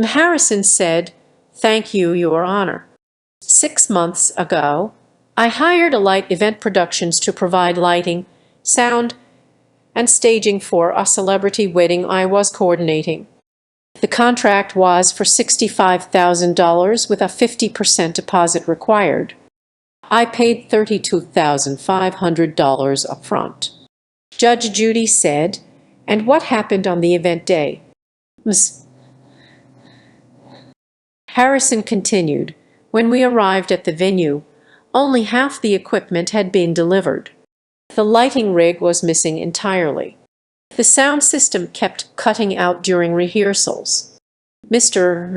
Harrison said, "Thank you, Your Honor. 6 months ago, I hired a light event productions to provide lighting, sound, and staging for a celebrity wedding I was coordinating. The contract was for $65,000 with a 50% deposit required. I paid $32,500 upfront." Judge Judy said, "And what happened on the event day?" Ms. Harrison continued, "When we arrived at the venue, only half the equipment had been delivered. The lighting rig was missing entirely. The sound system kept cutting out during rehearsals. Mr.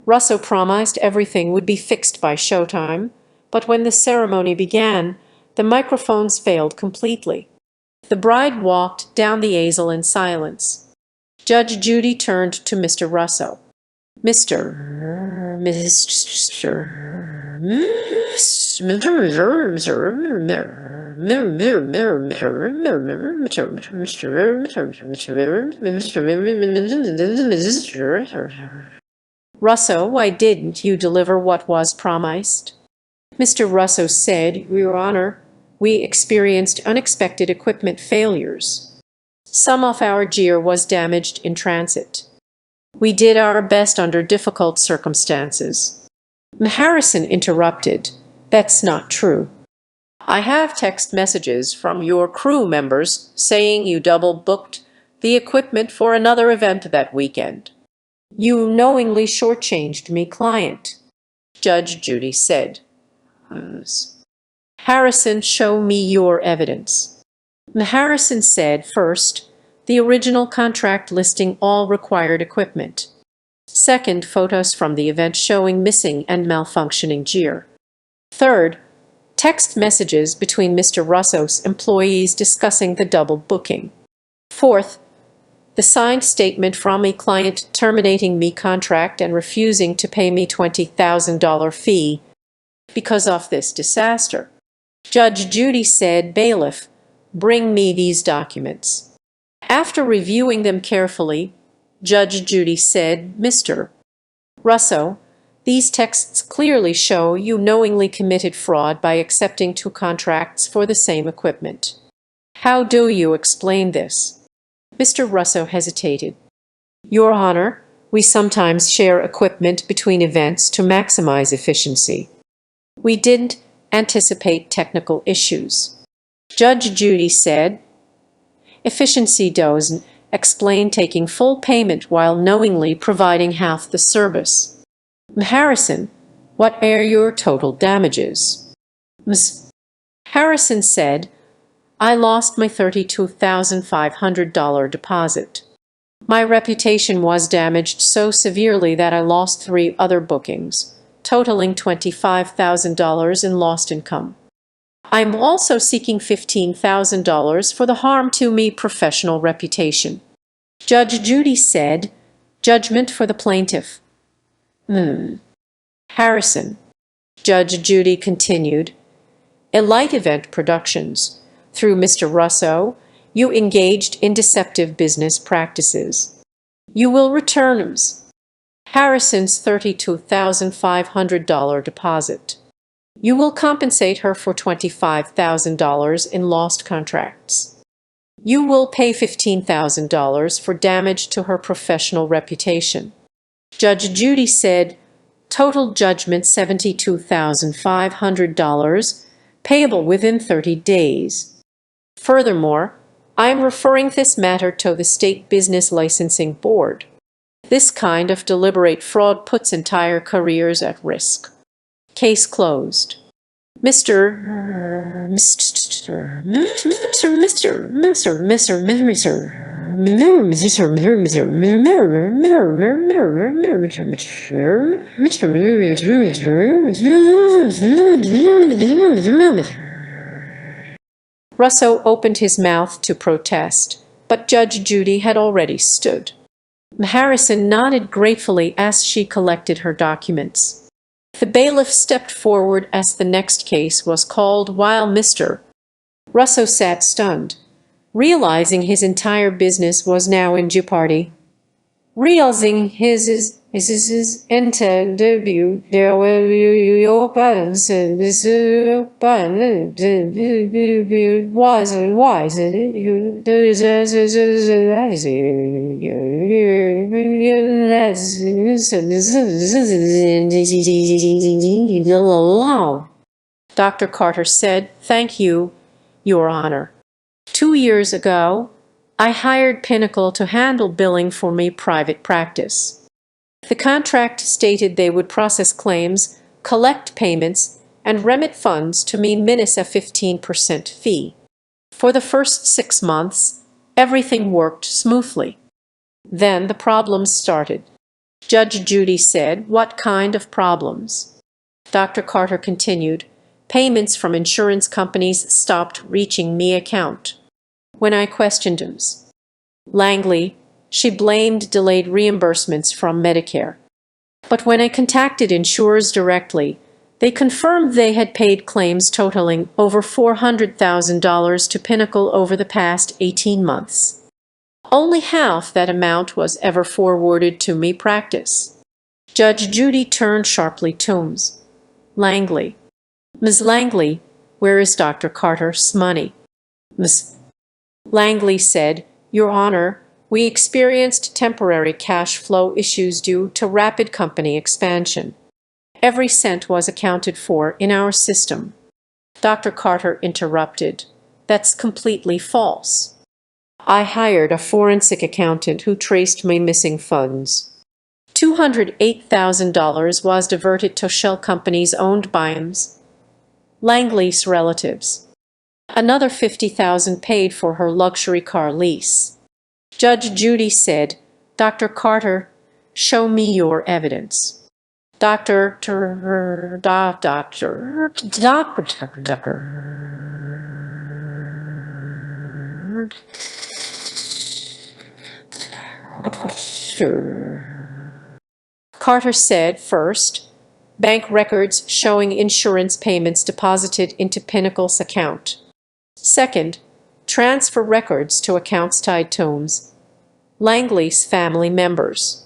Russo promised everything would be fixed by showtime, but when the ceremony began, the microphones failed completely. The bride walked down the aisle in silence. Judge Judy turned to Mr. Russo. "Russo, why didn't you deliver what was promised?" Mr. Russo said, "Your Honor, we experienced unexpected equipment failures. Some of our gear was damaged in transit. We did our best under difficult circumstances." Harrison interrupted, "That's not true. I have text messages from your crew members saying you double-booked the equipment for another event that weekend. You knowingly shortchanged me, client." Judge Judy said, "Harrison, show me your evidence." Harrison said, "First, the original contract listing all required equipment. Second, photos from the event showing missing and malfunctioning gear. Third, text messages between Mr. Russo's employees discussing the double booking. Fourth, the signed statement from a client terminating me contract and refusing to pay me $20,000 fee because of this disaster." Judge Judy said, "Bailiff, bring me these documents." After reviewing them carefully, Judge Judy said, "Mr. Russo, these texts clearly show you knowingly committed fraud by accepting two contracts for the same equipment. How do you explain this?" Mr. Russo hesitated. "Your Honor, we sometimes share equipment between events to maximize efficiency. We didn't anticipate technical issues." Judge Judy said, "Efficiency doesn't explain taking full payment while knowingly providing half the service." Harrison, "What are your total damages?" Ms. Harrison said, "I lost my $32,500 deposit. My reputation was damaged so severely that I lost 3 other bookings, totaling $25,000 in lost income. I am also seeking $15,000 for the harm to me professional reputation." Judge Judy said, "Judgment for the plaintiff." Harrison. Judge Judy continued, "A light event productions. Through Mr. Russo, you engaged in deceptive business practices. You will return Harrison's $32,500 deposit. You will compensate her for $25,000 in lost contracts. You will pay $15,000 for damage to her professional reputation." Judge Judy said, "Total judgment $72,500, payable within 30 days. Furthermore, I am referring this matter to the State Business Licensing Board. This kind of deliberate fraud puts entire careers at risk. Case closed." Russo opened his mouth to protest, but Judge Judy had already stood. Harrison nodded gratefully as she collected her documents. The bailiff stepped forward as the next case was called while Mr. Russo sat stunned, realizing his entire business was now in jeopardy. Realizing his interview Dr. Carter said, "Thank you, Your Honor. 2 years ago, I hired Pinnacle to handle billing for me private practice. The contract stated they would process claims, collect payments, and remit funds to me minus a 15% fee. For the first 6 months, everything worked smoothly. Then the problems started." Judge Judy said, "What kind of problems?" Dr. Carter continued, "Payments from insurance companies stopped reaching me account. When I questioned him, Langley, she blamed delayed reimbursements from Medicare. But when I contacted insurers directly, they confirmed they had paid claims totaling over $400,000 to Pinnacle over the past 18 months. Only half that amount was ever forwarded to me practice." Judge Judy turned sharply to Ms. Langley. "Ms. Langley, where is Dr. Carter's money?" Ms. Langley said, "Your Honor, we experienced temporary cash flow issues due to rapid company expansion. Every cent was accounted for in our system." Dr. Carter interrupted, "That's completely false. I hired a forensic accountant who traced my missing funds. $208,000 was diverted to shell companies owned by Ms. Langley's relatives. Another $50,000 paid for her luxury car lease." Judge Judy said, "Dr. Carter, show me your evidence." Doctor, Carter said, "First, bank records showing insurance payments deposited into Pinnacle's account. Second, transfer records to accounts tied to Ms. Langley's family members.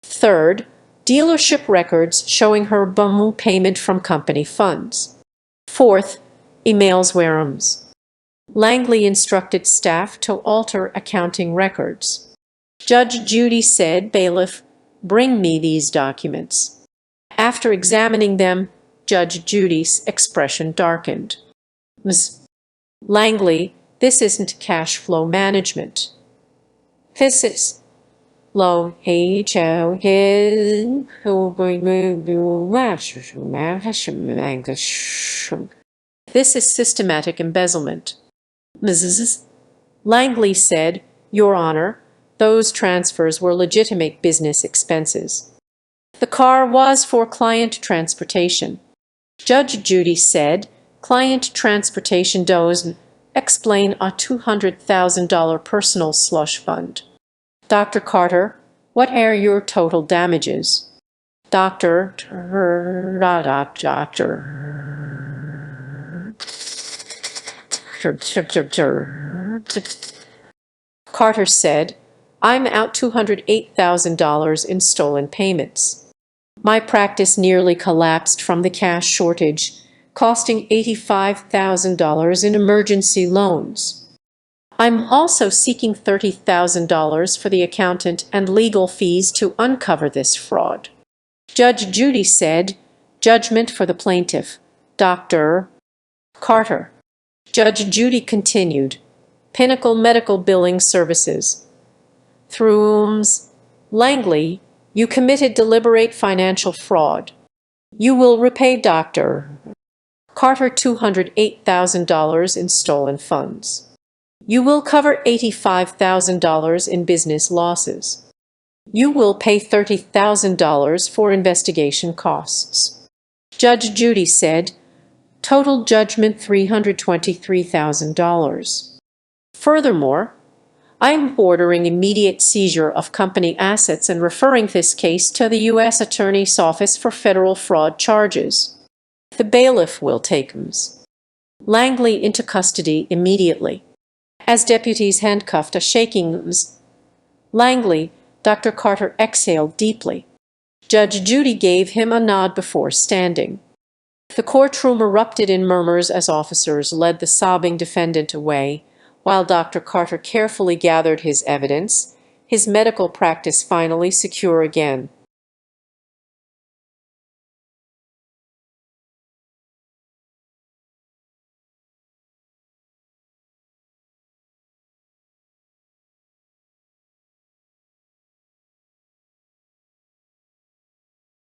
Third, dealership records showing her BUMU payment from company funds. Fourth, emails where Ms. Langley instructed staff to alter accounting records." Judge Judy said, "Bailiff, bring me these documents." After examining them, Judge Judy's expression darkened. "Ms. Langley, this isn't cash flow management. This is low This is systematic embezzlement." Mrs. Langley said, "Your Honor, those transfers were legitimate business expenses. The car was for client transportation." Judge Judy said, "Client transportation does explain a $200,000 personal slush fund." Dr. Carter, what are your total damages? Doctor, Carter said, "I'm out $208,000 in stolen payments. My practice nearly collapsed from the cash shortage, costing $85,000 in emergency loans. I'm also seeking $30,000 for the accountant and legal fees to uncover this fraud." Judge Judy said, "Judgment for the plaintiff, Dr. Carter." Judge Judy continued, "Pinnacle Medical Billing Services. Through Ms. Langley, you committed deliberate financial fraud. You will repay Dr. Carter $208,000 in stolen funds. You will cover $85,000 in business losses. You will pay $30,000 for investigation costs." Judge Judy said, "Total judgment $323,000. Furthermore, I'm ordering immediate seizure of company assets and referring this case to the U.S. Attorney's Office for federal fraud charges. The bailiff will take Ms. Langley into custody immediately. As deputies handcuffed a shaking Ms. Langley, Dr. Carter exhaled deeply. Judge Judy gave him a nod before standing. The courtroom erupted in murmurs as officers led the sobbing defendant away, while Dr. Carter carefully gathered his evidence, his medical practice finally secure again.